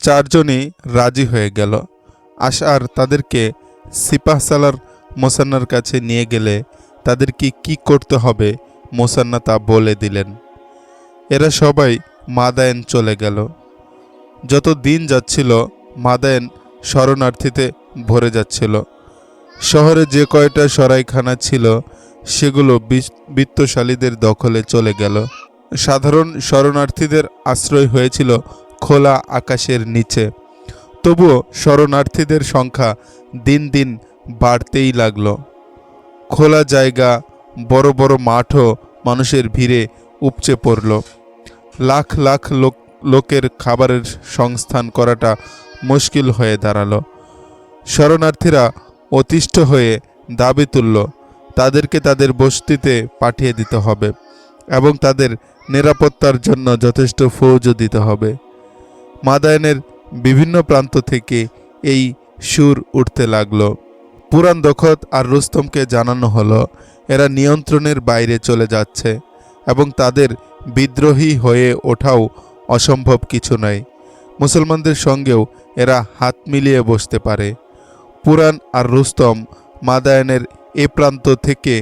চারজনই রাজি হয়ে গেল। আশআর তাদেরকে সিপাহসালার মোসান্নার কাছে নিয়ে গেলে তাদেরকে কি করতে হবে মোসান্না তা বলে দিলেন। এরা সবাই মাদায়েন চলে গেল। যত দিন যাচ্ছিল মাদায়েন শরণার্থীতে ভরে যাচ্ছিল। শহরে যে কয়টা সরাইখানা ছিল সেগুলো বিত্তশালীদের দখলে চলে গেল। সাধারণ শরণার্থীদের আশ্রয় হয়েছিল খোলা আকাশের নিচে। তবুও শরণার্থীদের সংখ্যা দিন দিন বাড়তেই লাগল। খোলা জায়গা, বড় বড় মাঠও মানুষের ভিড়ে উপচে পড়ল। লাখ লাখ লোকের খাবারের সংস্থান করাটা মুশকিল হয়ে দাঁড়ালো। শরণার্থীরা অতিষ্ঠ হয়ে দাবি তুলল তাদেরকে তাদের বসতিতে পাঠিয়ে দিতে হবে এবং তাদের নিরাপত্তার জন্য যথেষ্ট ফৌজও দিতে হবে। মাদায়েনের বিভিন্ন প্রান্ত থেকে এই সুর উঠতে লাগলো। পুরান দখত আর রুস্তমকে জানানো হলো এরা নিয়ন্ত্রণের বাইরে চলে যাচ্ছে এবং তাদের বিদ্রোহী হয়ে ওঠাও অসম্ভব কিছু নয়। মুসলমানদের সঙ্গেও এরা হাত মিলিয়ে বসতে পারে। পুরান আর রুস্তম মাদায়েনের এ প্রান্ত থেকে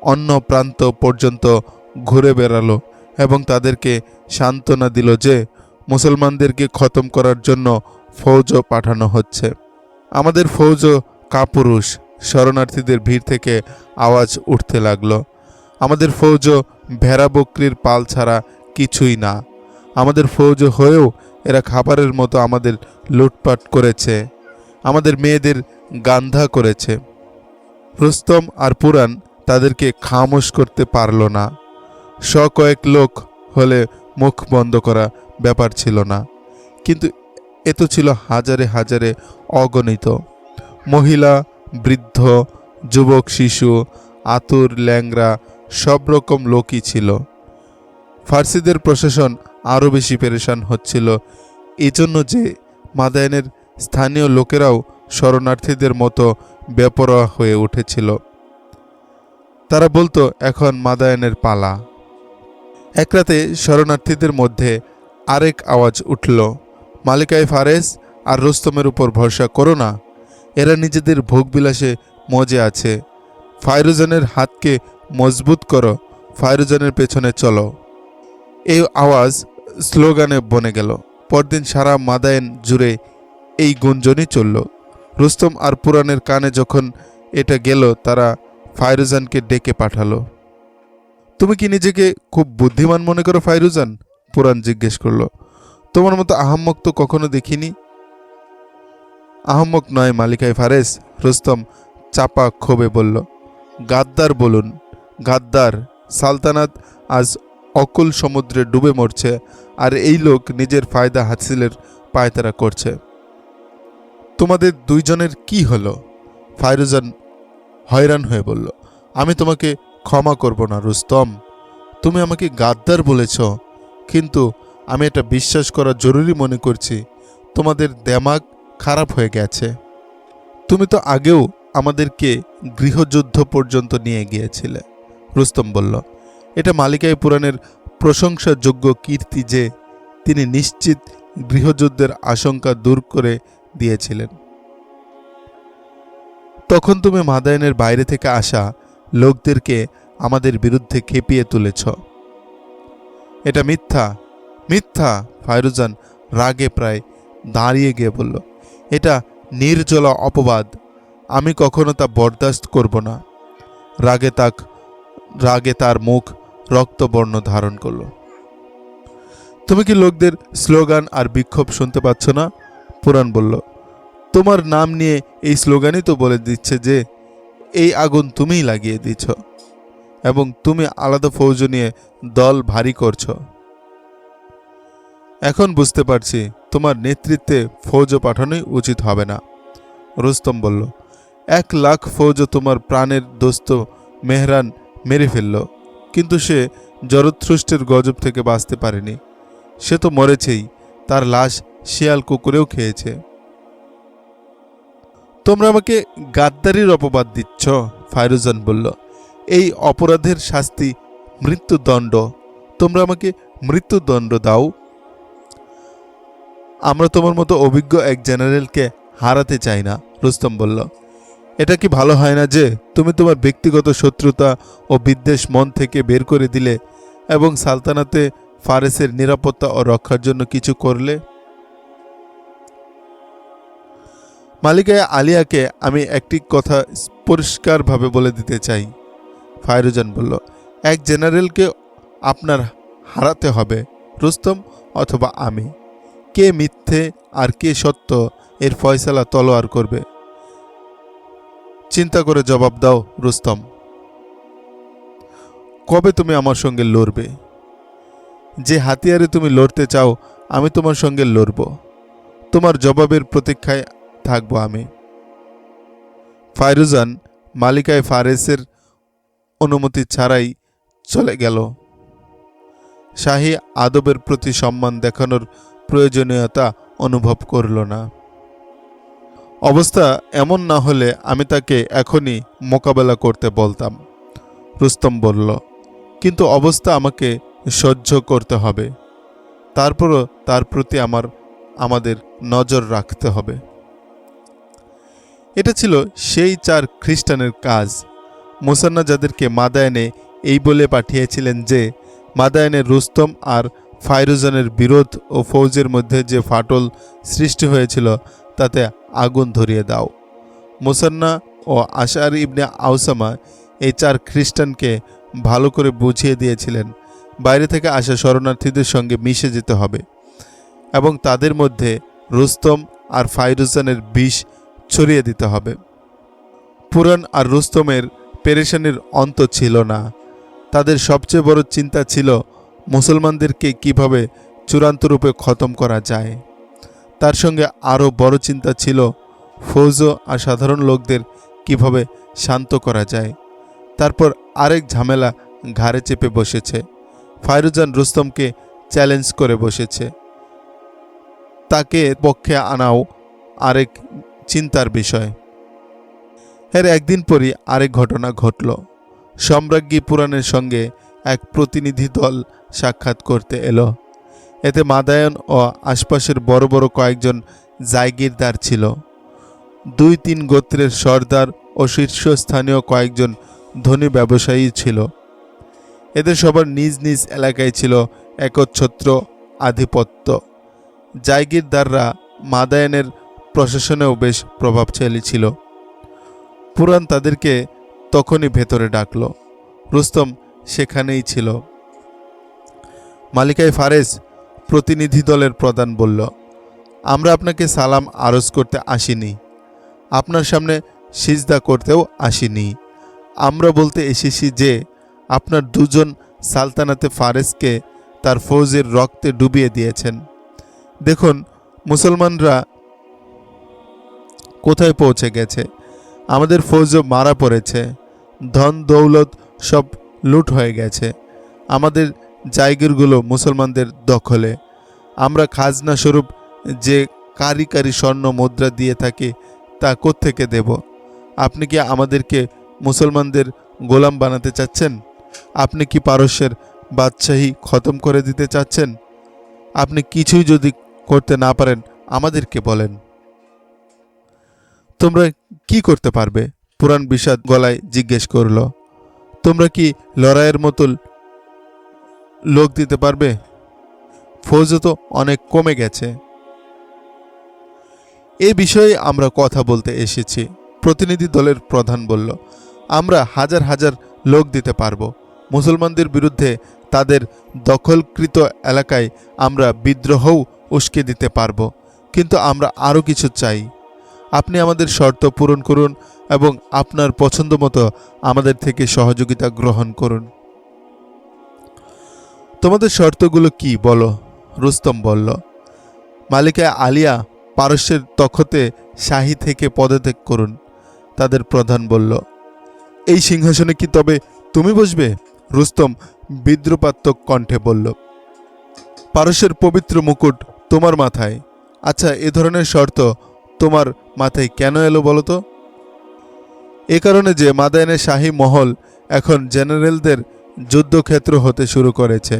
অন্য প্রান্ত পর্যন্ত ঘুরে বেড়ালো এবং তাদেরকে সান্ত্বনা দিল যে মুসলমানদেরকে খতম করার জন্য ফৌজও পাঠানো হচ্ছে। আমাদের ফৌজও কাপুরুষ। শরণার্থীদের ভিড় থেকে আওয়াজ উঠতে লাগলো। আমাদের ফৌজও ভেড়া বকরির পাল ছাড়া কিছুই না। আমাদের ফৌজ হয়েও এরা খাবারের মতো আমাদের লুটপাট করেছে, আমাদের মেয়েদের গান্ধা করেছে। রুস্তম আর পুরান তাদেরকে খামোশ করতে পারল না। কয়েক লোক হলে মুখ বন্ধ করা ব্যাপার ছিল না, কিন্তু এ তো ছিল হাজারে হাজারে অগণিত। মহিলা, বৃদ্ধ, যুবক, শিশু, আতুর, ল্যাংরা সব রকম লোকই ছিল। ফার্সিদের প্রশাসন আরও বেশি পেরেশান হচ্ছিল এজন্য যে মাদায়েনের স্থানীয় লোকেরাও শরণার্থীদের মতো বেপরোয়া হয়ে উঠেছিল। তারা বলতো এখন মাদায়েনের পালা। এক রাতে শরণার্থীদের মধ্যে আরেক আওয়াজ উঠল, মালিকায়ে ফারেস আর রুস্তমের উপর ভরসা করো না, এরা নিজেদের ভোগবিলাসে মজে আছে। ফায়রুজানের হাতকে মজবুত করো, ফায়রুজানের পেছনে চলো। এই আওয়াজ স্লোগানে বনে গেল। পরদিন সারা মাদায়েন জুড়ে এই গুঞ্জনই চলল। রুস্তম আর পুরানের কানে যখন এটা গেল তারা ফায়রুজানকে ডেকে পাঠালো। তুমি কি নিজেকে খুব বুদ্ধিমান মনে করো ফায়রুজান? পুরান জিজ্ঞেস করলো। তোমার মতো আহাম্মক তো কখনো দেখিনি। আহাম্মক নয় মালিকায়ে ফারেস, রুস্তম চাপা ক্ষোভে বলল। গাদ্দার বলুন, গাদ্দার। সালতানাত আজ অকুল সমুদ্রে ডুবে মরছে আর এই লোক নিজের ফায়দা হাসিলের পায়তারা করছে। তোমাদের দুইজনের কি হলো? ফায়রুজান হয়রান হয়ে বলল, আমি তোমাকে ক্ষমা করব না রুস্তম। তুমি আমাকে গাদ্দার বলেছ, কিন্তু আমি এটা বিশ্বাস করা জরুরি মনে করছি তোমাদের দেমাগ খারাপ হয়ে গেছে। তুমি তো আগেও আমাদেরকে গৃহযুদ্ধ পর্যন্ত নিয়ে গিয়েছিলে। রুস্তম বলল, এটা মালিকায়ে পুরাণের প্রশংসাযোগ্য কীর্তি যে তিনি নিশ্চিত গৃহযুদ্ধের আশঙ্কা দূর করে দিয়েছিলেন। তখন তুমি মাদায়েনের বাইরে থেকে আসা লোকদেরকে আমাদের বিরুদ্ধে খেপিয়ে তুলেছ। এটা মিথ্যা, মিথ্যা। ফায়রুজান রাগে প্রায় দাঁড়িয়ে গিয়ে বলল, এটা নির্জলা অপবাদ। আমি কখনো তা বরদাস্ত করব না। রাগে তার মুখ রক্তবর্ণ ধারণ করল। তুমি কি লোকদের স্লোগান আর বিক্ষোভ শুনতে পাচ্ছ না? পুরাণ বলল, তোমার নাম নিয়ে এই স্লোগানই তো বলে দিচ্ছে যে এই আগুন তুমিই লাগিয়ে দিছ এবং তুমি আলাদা ফৌজ নিয়ে দল ভারী করছ। এখন বুঝতে পারছি তোমার নেতৃত্বে ফৌজ পাঠানোই উচিত হবে না। রুস্তম বলল, 1 লাখ ফৌজ তোমার প্রাণের দোস্ত মেহরান মেরে ফেলল, কিন্তু সে জরথ্রুষ্টের গজব থেকে বাঁচতে পারেনি। সে তো মরেছেই, তার লাশ শিয়াল কুকুরেও খেয়েছে। তোমরা আমাকে গাদ্দারির অপবাদ দিচ্ছ। ফায়রুজান বলল, এই অপরাধের শাস্তি মৃত্যুদণ্ড। তোমরা আমাকে মৃত্যুদণ্ড দাও। আমরা তোমার মতো অভিজ্ঞ এক জেনারেলকে হারাতে চাই না। রুস্তম বলল, এটা কি ভালো হয় না যে তুমি তোমার ব্যক্তিগত শত্রুতা ও বিদ্বেষ মন থেকে বের করে দিলে এবং সালতানাতে ফারেসের নিরাপত্তা ও রক্ষার জন্য কিছু করলে? মালিকা আলিয়াকে আমি একটি কথা পরিষ্কারভাবে বলে দিতে চাই। ফায়রুজান বলল, এক জেনারেলকে আপনার হারাতে হবে, রুস্তম অথবা আমি। কে মিথ্যে আর কে সত্য এর ফয়সালা তলোয়ার করবে। চিন্তা করে জবাব দাও রুস্তম। কবে তুমি আমার সঙ্গে লড়বে? যে হাতিয়ারে তুমি লড়তে চাও আমি তোমার সঙ্গে লড়ব। তোমার জবাবের প্রতীক্ষায় থাকব আমি। ফায়রুজান মালিকায় ফারেসের অনুমতি ছাড়াই চলে গেল। শাহী আদবের প্রতি সম্মান দেখানোর প্রয়োজনীয়তা অনুভব করল না। অবস্থা এমন না হলে আমি তাকে এখনই মোকাবেলা করতে বলতাম, রুস্তম বলল, কিন্তু অবস্থা আমাকে সহ্য করতে হবে। তারপরও তার প্রতি আমাদের নজর রাখতে হবে। এটা ছিল সেই 4 খ্রিস্টানের কাজ। মুসান্না যাদেরকে মাদায়েনে এই বলে পাঠিয়েছিলেন যে মাদায়েনে রুস্তম আর ফায়রুজানের বিরোধ ও ফৌজের মধ্যে যে ফাটল সৃষ্টি হয়েছিল তাতে আগুন ধরিয়ে দাও। মুসান্না ও আশআরি ইবনে আউসামা এই 4 খ্রিস্টানকে ভালো করে বুঝিয়ে দিয়েছিলেন বাইরে থেকে আসা শরণার্থীদের সঙ্গে মিশে যেতে হবে এবং তাদের মধ্যে রুস্তম আর ফায়রুজানের বিষ ছড়িয়ে দিতে হবে। পুরান আর রুস্তমের পেরেশানির অন্ত ছিল না। তাদের সবচেয়ে বড় চিন্তা ছিল মুসলমানদেরকে কিভাবে চূড়ান্ত রূপে খতম করা যায়। তার সঙ্গে আরও বড় চিন্তা ছিল ফৌজ আর সাধারণ লোকদের কিভাবে শান্ত করা যায়। তারপর আরেক ঝামেলা ঘাড়ে চেপে বসেছে। ফায়রুজান রুস্তমকে চ্যালেঞ্জ করে বসেছে। তাকে পক্ষে আনাও আরেক চিন্তার বিষয়। এর একদিন পরই আরেক ঘটনা ঘটল। সম্রাজ্ঞী পুরাণের সঙ্গে এক প্রতিনিধি দল সাক্ষাৎ করতে এলো। এতে মাদায়ন ও আশপাশের বড় বড় কয়েকজন জায়গিরদার ছিল। 2-3 গোত্রের সর্দার ও শীর্ষস্থানীয় কয়েকজন ধনী ব্যবসায়ী ছিল। এদের সবার নিজ নিজ এলাকায় ছিল একচ্ছত্র আধিপত্য। জায়গিরদাররা মাদায়নের প্রশাসনেও বেশ প্রভাবশালী ছিল। পুরাণ তাদেরকে তখনই ভেতরে ডাকল। রুস্তম সেখানেই ছিল। মালিকায় ফারেস প্রতিনিধি দলের প্রধান বলল, আমরা আপনাকে সালাম আরজ করতে আসিনি, আপনার সামনে সিজদা করতেও আসিনি। আমরা বলতে এসেছি যে আপনার 2 জন সালতানাতে ফারেসকে তার ফৌজের রক্তে ডুবিয়ে দিয়েছেন। দেখুন মুসলমানরা কোথায় পৌঁছে গেছে। আমাদের ফৌজও মারা পড়েছে, ধন দৌলত সব লুট হয়ে গেছে। আমাদের জায়গিরগুলো মুসলমানদের দখলে। আমরা খাজনা স্বরূপ যে কারি কারি স্বর্ণ মুদ্রা দিয়ে থাকি তা কোত্থেকে দেব? আপনি কি আমাদেরকে মুসলমানদের গোলাম বানাতে চাচ্ছেন? আপনি কি পারস্যের বাদশাহী খতম করে দিতে চাচ্ছেন? আপনি কিছুই যদি করতে না পারেন আমাদেরকে বলেন। তোমরা কি করতে পারবে? পুরাণ বিষাদ গলায় জিজ্ঞেস করল। তোমরা কি লড়াইয়ের মতো লোক দিতে পারবে? ফৌজ তো অনেক কমে গেছে। এ বিষয়ে আমরা কথা বলতে এসেছি, প্রতিনিধি দলের প্রধান বলল। আমরা হাজার হাজার লোক দিতে পারবো। মুসলমানদের বিরুদ্ধে তাদের দখলকৃত এলাকায় আমরা বিদ্রোহও উস্কে দিতে পারবো। কিন্তু আমরা আরও কিছু চাই। আপনি আমাদের শর্ত পূরণ করুন এবং আপনার পছন্দ মতো আমাদের থেকে সহযোগিতা গ্রহণ করুন। তোমাদের শর্তগুলো কি বলো? রুস্তম বলল, মালিকা আলিয়া পারস্যের তখতে শাহী থেকে পদত্যাগ করুন। তাদের প্রধান বলল, এই সিংহাসনে কি তবে তুমি বসবে? রুস্তম বিদ্রুপাত্মক কণ্ঠে বলল, পারস্যের পবিত্র মুকুট তোমার মাথায়। আচ্ছা, এ ধরনের শর্ত তোমার মাথায় কেন এলো বলো তো? এ কারণে যে মাদায়েনের শাহী মহল এখন জেনারেলদের যুদ্ধক্ষেত্র হতে শুরু করেছে।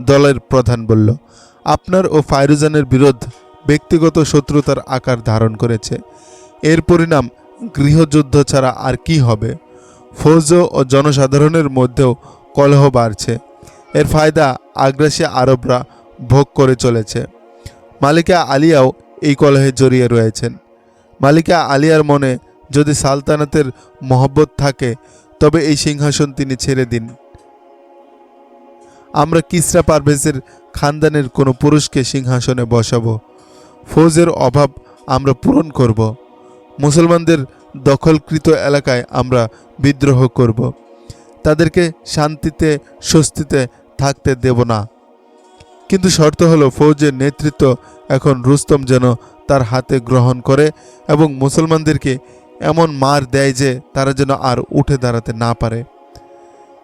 দলের প্রধান বলল, আপনার ও ফায়রুজানের বিরোধ ব্যক্তিগত শত্রুতার আকার ধারণ করেছে। এর পরিণাম গৃহযুদ্ধ ছাড়া আর কি হবে? ফৌজ ও জনসাধারণের মধ্যেও কলহ বাড়ছে। এর ফায়দা আগ্রাসী আরবরা ভোগ করে চলেছে। মালিকা আলিয়াও এই কলহে জড়িয়ে রয়েছেন। মালিকা আলিয়ার মনে যদি সালতানাতের মহব্বত থাকে তবে এই সিংহাসন তিনি ছেড়ে দিন। আমরা কিসরা পারভেজের খানদানের কোনো পুরুষকে সিংহাসনে বসাবো। ফৌজের অভাব আমরা পূরণ করব। মুসলমানদের দখলকৃত এলাকায় আমরা বিদ্রোহ করব। তাদেরকে শান্তিতে স্বস্তিতে থাকতে দেব না। কিন্তু শর্ত হলো ফৌজের নেতৃত্ব এখন রুস্তম যেন তার হাতে গ্রহণ করে এবং মুসলমানদেরকে এমন মার দেয় যে তারা যেন আর উঠে দাঁড়াতে না পারে।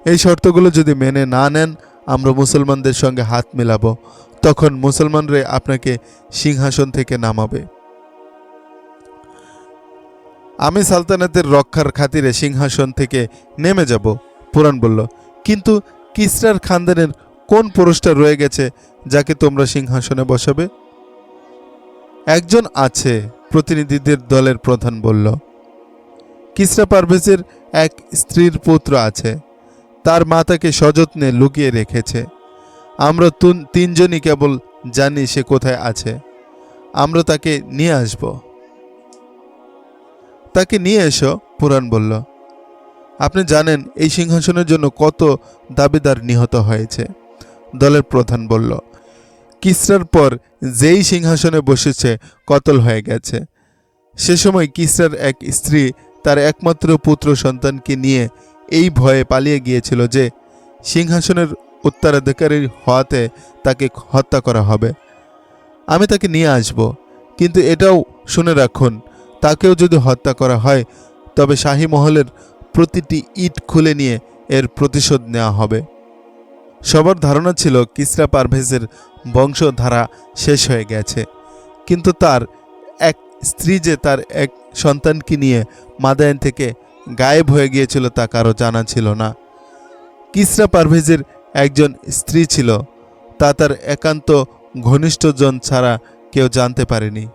এই শর্তগুলো যদি মেনে না নেন আমরা মুসলমানদের সঙ্গে হাত মেলাবো। তখন মুসলমানরা আপনাকে সিংহাসন থেকে নামাবে। আমি সালতানাতের রক্ষার খাতিরে সিংহাসন থেকে নেমে যাব, পুরাণ বলল। কিন্তু কিসরার খানদানের কোন পুরুষটা রয়ে গেছে যাকে তোমরা সিংহাসনে বসাবে? একজন আছে, প্রতিনিধিদের দলের প্রধান বলল। কিসরা পারভেজের এক স্ত্রীর পুত্র আছে, তার মা তাকে সযত্নে লুকিয়ে রেখেছে। আমরা তিনজনই কেবল জানি সে কোথায় আছে। আমরা তাকে নিয়ে আসব। তাকে নিয়ে এসো, পুরাণ বলল। আপনি জানেন এই সিংহাসনের জন্য কত দাবিদার নিহত হয়েছে, দলের প্রধান বলল। কিসরার পর যেই সিংহাসনে বসেছে কতল হয়ে গেছে। সে সময় কিসরার এক স্ত্রী তার একমাত্র পুত্র সন্তানকে নিয়ে এই ভয়ে পালিয়ে গিয়েছিল যে সিংহাসনের উত্তরাধিকারী হওয়াতে তাকে হত্যা করা হবে। আমি তাকে নিয়ে আসব, কিন্তু এটাও শুনে রাখুন, তাকেও যদি হত্যা করা হয় তবে শাহী মহলের প্রতিটি ইট খুলে নিয়ে এর প্রতিশোধ নেওয়া হবে। সবার ধারণা ছিল কিসরা পারভেজের বংশধারা শেষ হয়ে গেছে, কিন্তু তার এক স্ত্রী যে তার এক সন্তানকে নিয়ে মাদায়েন থেকে গায়েব হয়ে গিয়েছিল তা কারো জানা ছিল না। কিসরা পারভেজের একজন স্ত্রী ছিল, তা তার একান্ত ঘনিষ্ঠজন ছাড়া কেউ জানতে পারেনি।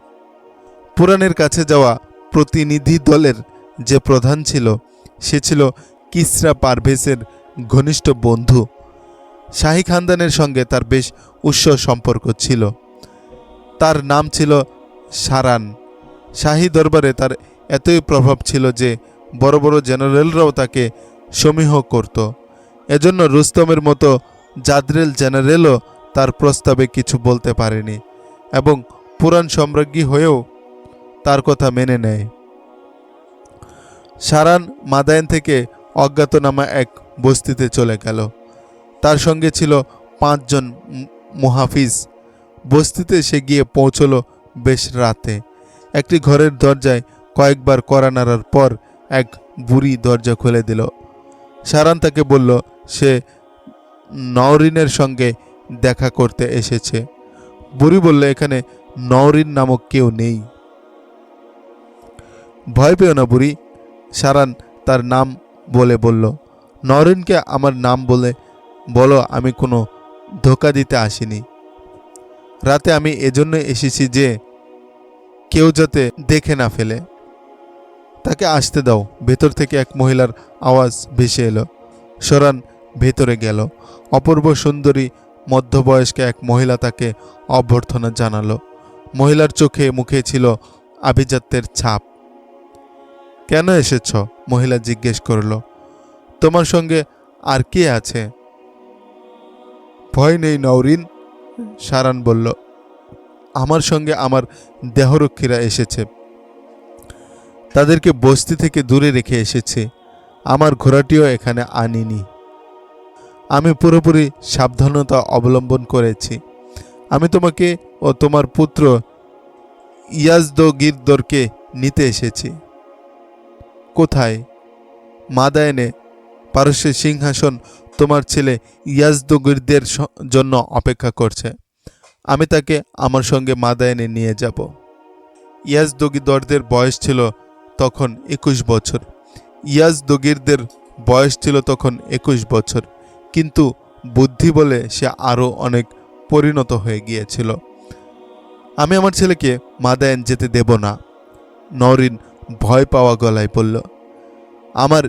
পুরাণের কাছে যাওয়া প্রতিনিধি দলের যে প্রধান ছিল সে ছিল কিসরা পারভেজের ঘনিষ্ঠ বন্ধু। শাহী খানদানের সঙ্গে তার বেশ উৎস সম্পর্ক ছিল। তার নাম ছিল সারান। শাহী দরবারে তার এতই প্রভাব ছিল যে বড় বড় জেনারেলরাও তাকে সমীহ করত। এজন্য রুস্তমের মতো জাদরেল জেনারেলও তার প্রস্তাবে কিছু বলতে পারেনি এবং পুরাণ সম্রাজ্ঞী হয়েও তার কথা মেনে নেয়। সারান মাদায়েন থেকে অজ্ঞাতনামা এক বস্তিতে চলে গেল। তার সঙ্গে ছিল 5 জন মুহাফিজ। বস্তিতে সে গিয়ে পৌঁছল বেশ রাতে। একটি ঘরের দরজায় কয়েকবার কড়া নাড়ার পর এক বুড়ি দরজা খুলে দিল। সারান তাকে বলল সে নওরিনের সঙ্গে দেখা করতে এসেছে। বুড়ি বলল, এখানে নওরিন নামক কেউ নেই। ভয় পেও না বুড়ি, সারান তার নাম বলে বলল। নওরিনকে আমার নাম বলে বলো, আমি কোনো ধোঁকা দিতে আসিনি। রাতে আমি এজন্য এসেছি যে কেউ যাতে দেখে না ফেলে। তাকে আসতে দাও। ভেতর থেকে এক মহিলার আওয়াজ ভেসে এলো। সরান ভেতরে গেল। অপূর্ব সুন্দরী মধ্যবয়স্ক এক মহিলা তাকে অভ্যর্থনা জানালো। মহিলার চোখে মুখে ছিল আভিজাত্যের ছাপ। কেন এসেছ? মহিলা জিজ্ঞেস করল। তোমার সঙ্গে আর কে আছে? ভয় নেই নওরিন, সারান বলল। আমার সঙ্গে আমার দেহরক্ষীরা এসেছে। তাদেরকে বস্তি থেকে দূরে রেখে এসেছে। আমার ঘোড়াটিও এখানে আনিনি। আমি পুরোপুরি সাবধানতা অবলম্বন করেছি। আমি তোমাকে ও তোমার পুত্র ইয়াজদগিরদরকে নিতে এসেছি। কোথায়? মাদায়েনে। পারস্যের সিংহাসন তোমার ছেলে ইয়াজদগিরদের জন্য অপেক্ষা করছে। আমি তাকে আমার সঙ্গে মাদায়েনে নিয়ে যাব। ইয়াজদগিরদের বয়স ছিল তখন 21 বছর। ইয়াজদগিরদের বয়স ছিল তখন 21 বছর, কিন্তু বুদ্ধি বলে সে আরও অনেক পরিণত হয়ে গিয়েছিল। আমি আমার ছেলেকে মাদায়ান যেতে দেব না। নওরিন ভয় পাওয়া গলায় বলল, আমার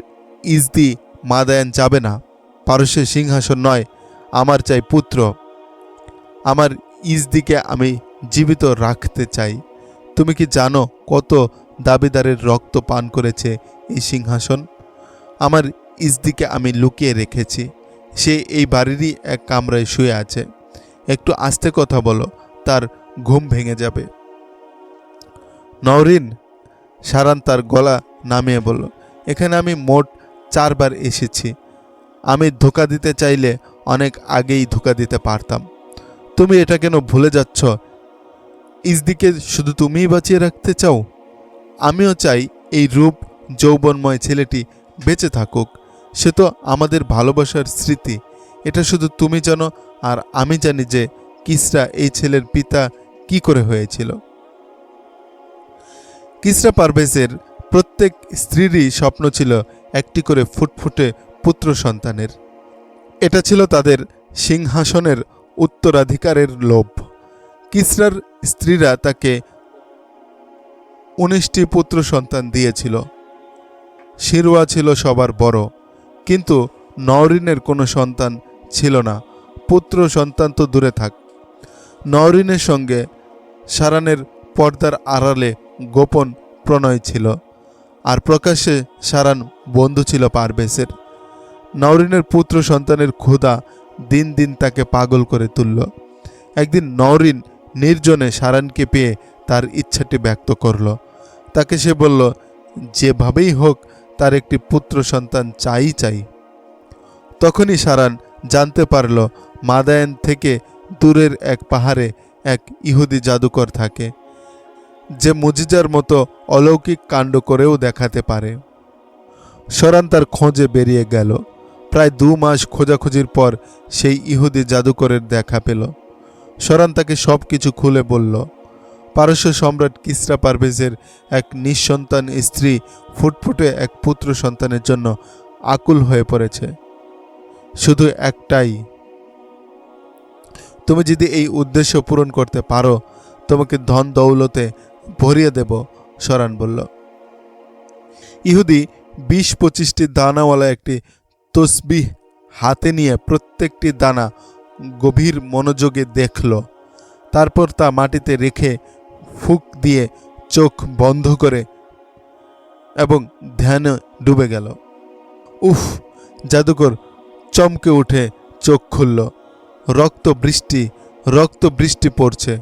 ইজদি মাদায়ান যাবে না। পারস্যের সিংহাসন নয়, আমার চাই পুত্র। আমার ইজদিকে আমি জীবিত রাখতে চাই। তুমি কি জানো কত দাবিদারের রক্ত পান করেছে এই সিংহাসন? আমার ইজদিকে আমি লুকিয়ে রেখেছি। সে এই বাড়িরই এক কামরায় শুয়ে আছে। একটু আস্তে কথা বলো, তার ঘুম ভেঙে যাবে। নওরিন, সারান তার গলা নামিয়ে বলল, এখানে আমি মোট 4 বার এসেছি। আমি ধোঁকা দিতে চাইলে অনেক আগেই ধোঁকা দিতে পারতাম। তুমি এটা কেন ভুলে যাচ্ছ? ইজদিকে শুধু তুমিই বাঁচিয়ে রাখতে চাও? আমিও চাই এই রূপ যৌবনময় ছেলেটি বেঁচে থাকুক। সে তো আমাদের ভালোবাসার স্মৃতি। এটা শুধু তুমি জানো আর আমি জানি যে কিসরা এই ছেলের পিতা কি করে হয়েছিল। কিসরা পারভেজের প্রত্যেক স্ত্রীরই স্বপ্ন ছিল একটি করে ফুটফুটে পুত্র সন্তানের। এটা ছিল তাদের সিংহাসনের উত্তরাধিকারের লোভ। কিসরার স্ত্রীরা তাকে 19টি পুত্র সন্তান দিয়েছিল। শিরওয়া ছিল সবার বড়, কিন্তু নওরিনের কোনো সন্তান ছিল না। পুত্র সন্তান তো দূরে থাক। নওরিনের সঙ্গে সারানের পর্দার আড়ালে গোপন প্রণয় ছিল, আর প্রকাশ্যে সারান বন্ধু ছিল পারভেজের। নওরিনের পুত্র সন্তানের ক্ষুধা দিন দিন তাকে পাগল করে তুলল। একদিন নওরিন নির্জনে সারানকে পেয়ে তার ইচ্ছাটি ব্যক্ত করল। তাকে সে বলল, যেভাবেই হোক তার একটি পুত্র সন্তান চাই। তখনই সারান জানতে পারল মাদায়ান থেকে দূরের এক পাহাড়ে এক ইহুদি জাদুকর থাকে, যে মুজিজার মতো অলৌকিক কাণ্ড করেও দেখাতে পারে। সারান তার খোঁজে বেরিয়ে গেল। প্রায় 2 মাস খোঁজাখুঁজির পর সেই ইহুদি জাদুকরের দেখা পেল। সারান তাকে সব কিছু খুলে বলল। পারস্য সম্রাট কিসরা পারভেজের এক নিঃসন্তান স্ত্রী ফুটফুটে এক পুত্র সন্তানের জন্য আকুল হয়ে পড়েছে। শুধু একটাই। তুমি যদি এই উদ্দেশ্য পূরণ করতে পারো, তোমাকে ধন দৌলতে ভরিয়ে দেব, সারান বলল। ইহুদি 20-25টি দানাওয়ালা একটি তসবিহ হাতে নিয়ে প্রত্যেকটি দানা গভীর মনোযোগে দেখল। তারপর তা মাটিতে রেখে ফুঁক দিয়ে চোখ বন্ধ করে এবং ধ্যানে ডুবে গেল। উফ! জাদুকর চমকে উঠে চোখ খুলল। রক্ত বৃষ্টি পড়ছে।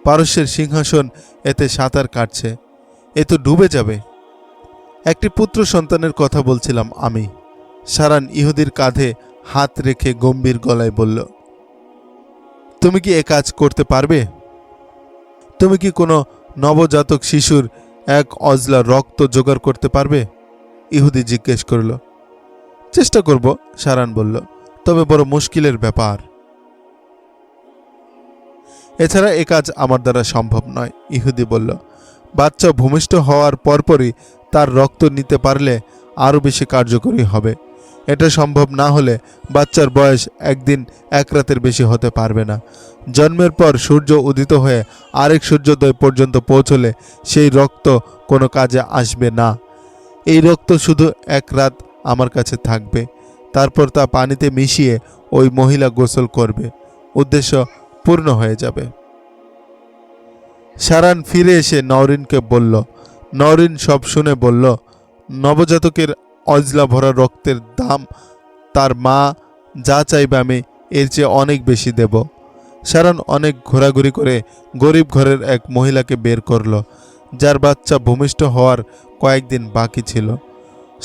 পারস্যের সিংহাসন এতে সাঁতার কাটছে। এ তো ডুবে যাবে। একটি পুত্র সন্তানের কথা বলছিলাম আমি, সারান ইহুদির কাঁধে হাত রেখে গম্ভীর গলায় বলল। তুমি কি এ কাজ করতে পারবে? তুমি কি কোনো নবজাতক শিশুর এক অজলা রক্ত জোগাড় করতে পারবে? ইহুদি জিজ্ঞেস করল। চেষ্টা করব, সারান বলল, তবে বড় মুশকিলের ব্যাপার। এছাড়া এ কাজ আমার দ্বারা সম্ভব নয়, ইহুদি বলল। বাচ্চা ভূমিষ্ঠ হওয়ার পরপরই তার রক্ত নিতে পারলে আরও বেশি কার্যকরী হবে। এটা সম্ভব না হলে বাচ্চার বয়স একদিন এক রাতের বেশি হতে পারবে না। জন্মের পর সূর্য উদিত হয়ে আরেক সূর্যোদয় পর্যন্ত পৌঁছলে সেই রক্ত কোনো কাজে আসবে না। এই রক্ত শুধু এক রাত আমার কাছে থাকবে। তারপর তা পানিতে মিশিয়ে ওই মহিলা গোসল করবে। উদ্দেশ্য পূর্ণ হয়ে যাবে। সারান ফিরে এসে নওরিনকে বলল। নওরিন সব শুনে বলল, নবজাতকের অজলা ভরা রক্তের দাম তার মা যা চাইবে আমি এর চেয়ে অনেক বেশি দেব। সারান অনেক ঘোরাঘুরি করে গরিব ঘরের এক মহিলাকে বের করল, যার বাচ্চা ভূমিষ্ঠ হওয়ার কয়েকদিন বাকি ছিল।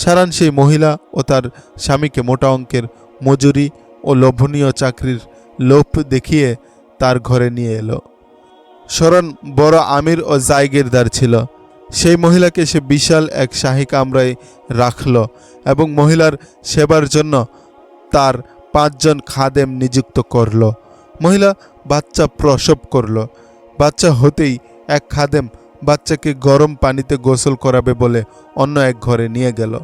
সারান সেই মহিলা ও তার স্বামীকে মোটা অঙ্কের মজুরি ও লোভনীয় চাকরির লোভ দেখিয়ে তার ঘরে নিয়ে এলো। সারান বড় আমির ও জায়গিরদার ছিল। সেই মহিলাকে সে বিশাল এক শাহী কামরায় রাখল এবং মহিলার সেবার জন্য তার 5 জন খাদেম নিযুক্ত করল। মহিলা বাচ্চা প্রসব করল। বাচ্চা হতেই এক খাদেম বাচ্চাকে গরম পানিতে গোসল করাবে বলে অন্য এক ঘরে নিয়ে গেল।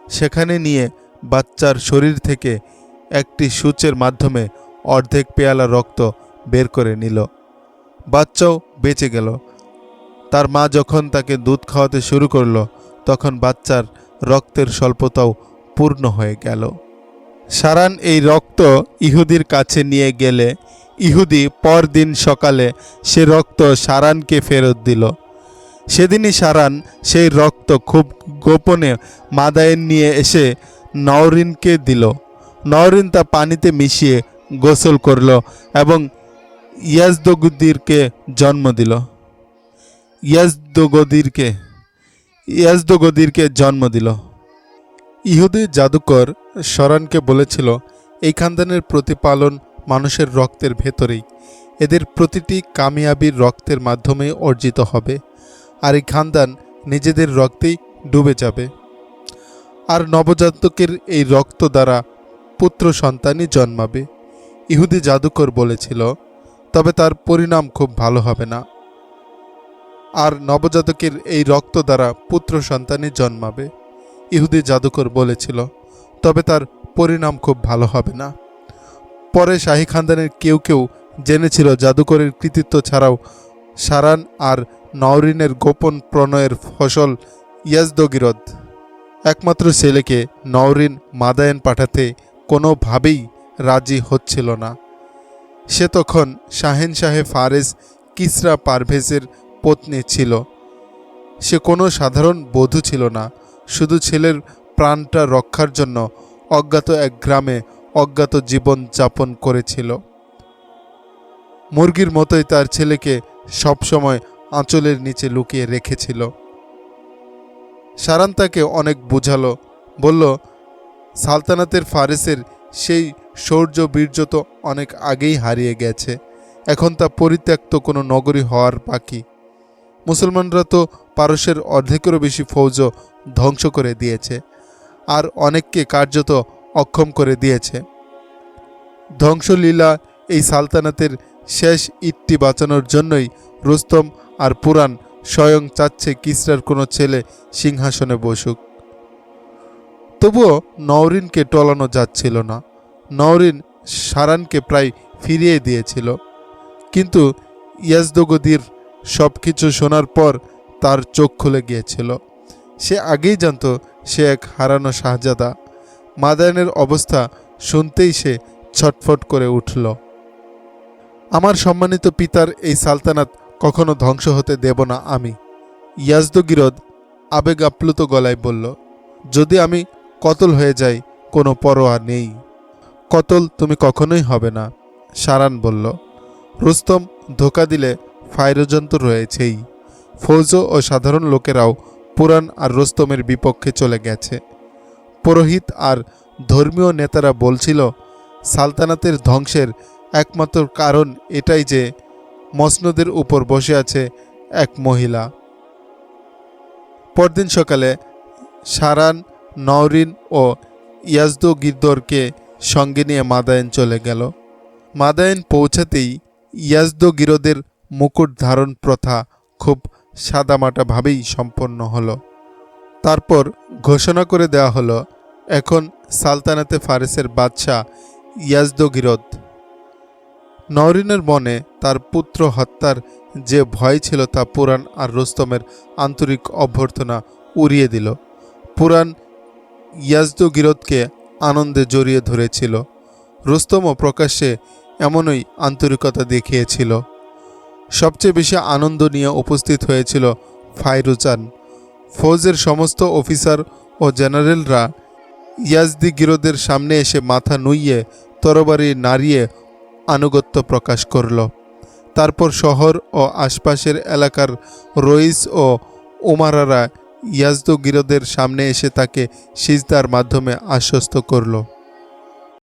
সেখানে নিয়ে বাচ্চার শরীর থেকে একটি সূচের মাধ্যমে অর্ধেক পেয়ালা রক্ত বের করে নিল। বাচ্চাও বেঁচে গেল। তার মা যখন তাকে দুধ খাওয়াতে শুরু করলো তখন বাচ্চার রক্তের স্বল্পতাও পূর্ণ হয়ে গেল। সারান এই রক্ত ইহুদির কাছে নিয়ে গেলে ইহুদি পরদিন সকালে সে রক্ত সারানকে ফেরত দিল। সেদিনই সারান সেই রক্ত খুব গোপনে মাদায়েন নিয়ে এসে নওরিনকে দিল। নওরিন তা পানিতে মিশিয়ে গোসল করল এবং ইয়াজদগদিরকে জন্ম দিল। ইয়াজদগদিরকে জন্ম দিল। ইহুদি জাদুকর সরানকে বলেছিল, এই খানদানের প্রতিপালন মানুষের রক্তের ভেতরেই, এদের প্রতিটি কামিয়াবির রক্তের মাধ্যমে অর্জিত হবে, আর এই খানদান নিজেদের রক্তেই ডুবে যাবে। আর নবজাতকের এই রক্ত দ্বারা পুত্র সন্তানই জন্মাবে। ইহুদি জাদুকর বলেছিল, তবে তার পরিণাম খুব ভালো হবে না। আর নবজাতকের এই রক্ত দ্বারা পুত্র সন্তানই জন্মাবে। ইহুদি জাদুকর বলেছিল, তবে তার পরিণাম খুব ভালো হবে না। পরে শাহী খানদানের কেউ কেউ জেনেছিল জাদুকরের কৃতিত্ব ছাড়াও সারান আর নওরিনের গোপন প্রণয়ের ফসল ইয়াজদগিরদ। একমাত্র ছেলেকে নওরিন মাদায়েন পাঠাতে কোনোভাবেই রাজি হচ্ছিল না। সে তখন শাহেনশাহে ফারেস কিসরা পারভেজের পত্নী ছিল। সে কোনো সাধারণ বধূ ছিল না, শুধু ছেলের প্রাণটা রক্ষার জন্য অজ্ঞাত এক গ্রামে অজ্ঞাত জীবন যাপন করেছিল। মুরগির মতোই তার ছেলেকে সবসময় আঁচলের নিচে লুকিয়ে রেখেছিল। সারান তাকে অনেক বুঝালো, বলল, সালতানাতের ফারেসের সেই শৌর্য বীর্য তো অনেক আগেই হারিয়ে গেছে, এখন তা পরিত্যক্ত কোনো নগরী হওয়ার বাকি। মুসলমানরা তো পারস্যের অর্ধেকেরও বেশি ফৌজ ধ্বংস করে দিয়েছে, আর অনেককে কার্যত অক্ষম করে দিয়েছে। ধ্বংসলীলা এই সালতানাতের শেষ ইটটি বাঁচানোর জন্যই রুস্তম আর পুরাণ স্বয়ং চাচ্ছে কিসরার কোনো ছেলে সিংহাসনে বসুক। তবুও নওরিনকে টলানো যাচ্ছিল না। নওরিন সারানকে প্রায় ফিরিয়ে দিয়েছিল, কিন্তু ইয়াজদগদির সব কিছু শোনার পর তার চোখ খুলে গিয়েছিল। সে আগেই জানত সে এক হারানো শাহজাদা। মাদায়েনের অবস্থা শুনতেই সে ছটফট করে উঠল। আমার সম্মানিত পিতার এই সালতানাত কখনো ধ্বংস হতে দেব না আমি, ইয়াজদগিরদ আবেগ আপ্লুত গলায় বলল। যদি আমি কতল হয়ে যাই কোনো পরোয়া নেই। কতল তুমি কখনোই হবে না, সারান বলল। রুস্তম ধোঁকা দিলে ফায়রজন্ত রয়েছেই। ফৌজ ও সাধারণ লোকেরাও পুরাণ আর রুস্তমের বিপক্ষে চলে গেছে। পুরোহিত আর ধর্মীয় নেতারা বলছিল, সালতানাতের ধ্বংসের একমাত্র কারণ এটাই যে মসনদের উপর বসে আছে এক মহিলা। পরদিন সকালে সারান, নওরিন ও ইয়াজদগিরদকে সঙ্গে নিয়ে মাদায়েন চলে গেল। মাদায়েন পৌঁছাতেই ইয়াজদগিরদের মুকুট ধারণ প্রথা খুব সাদামাটাভাবেই সম্পন্ন হলো। তারপর ঘোষণা করে দেওয়া হলো, এখন সালতানাতে ফারেসের বাদশাহ ইয়াজদগিরদ। নওরিনের মনে তার পুত্র হত্যার যে ভয় ছিল তা পুরাণ আর রুস্তমের আন্তরিক অভ্যর্থনা উড়িয়ে দিল। পুরাণ ইয়াজদগিরদকে আনন্দে জড়িয়ে ধরেছিল। রুস্তমও প্রকাশ্যে এমনই আন্তরিকতা দেখিয়েছিল। সবচেয়ে বেশি আনন্দ নিয়ে উপস্থিত হয়েছিল ফাইরুজান। ফৌজের সমস্ত অফিসার ও জেনারেলরা ইয়াজদগিরদের সামনে এসে মাথা নুইয়ে তরবারি নাড়িয়ে আনুগত্য প্রকাশ করল। তারপর শহর ও আশপাশের এলাকার রইস ও উমারারা ইয়াজদগিরদের সামনে এসে তাকে সিজদার মাধ্যমে আশ্বস্ত করল।